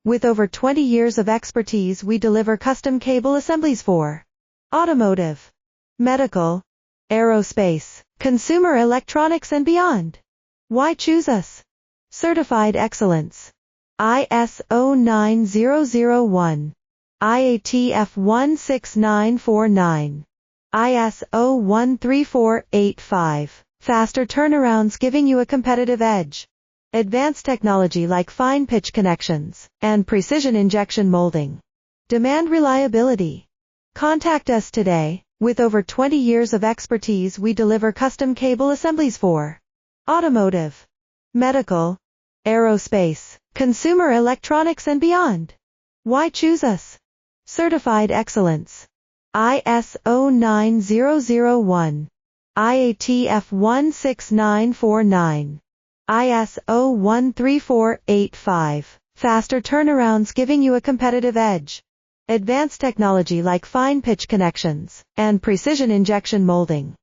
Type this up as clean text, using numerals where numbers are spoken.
With over 20 years of expertise, we deliver custom cable assemblies for automotive, medical, aerospace, consumer electronics and beyond. Why choose us? Certified excellence. ISO 9001, IATF 16949, ISO 13485. Faster turnarounds giving you a competitive edge. Advanced technology like fine pitch connections and precision injection molding. Demand reliability. Contact us today. With over 20 years of expertise, we deliver custom cable assemblies for automotive, medical, aerospace, consumer electronics and beyond. Why choose us? Certified excellence. ISO 9001, IATF 16949, ISO 13485. Faster turnarounds giving you a competitive edge. Advanced technology like fine pitch connections and precision injection molding.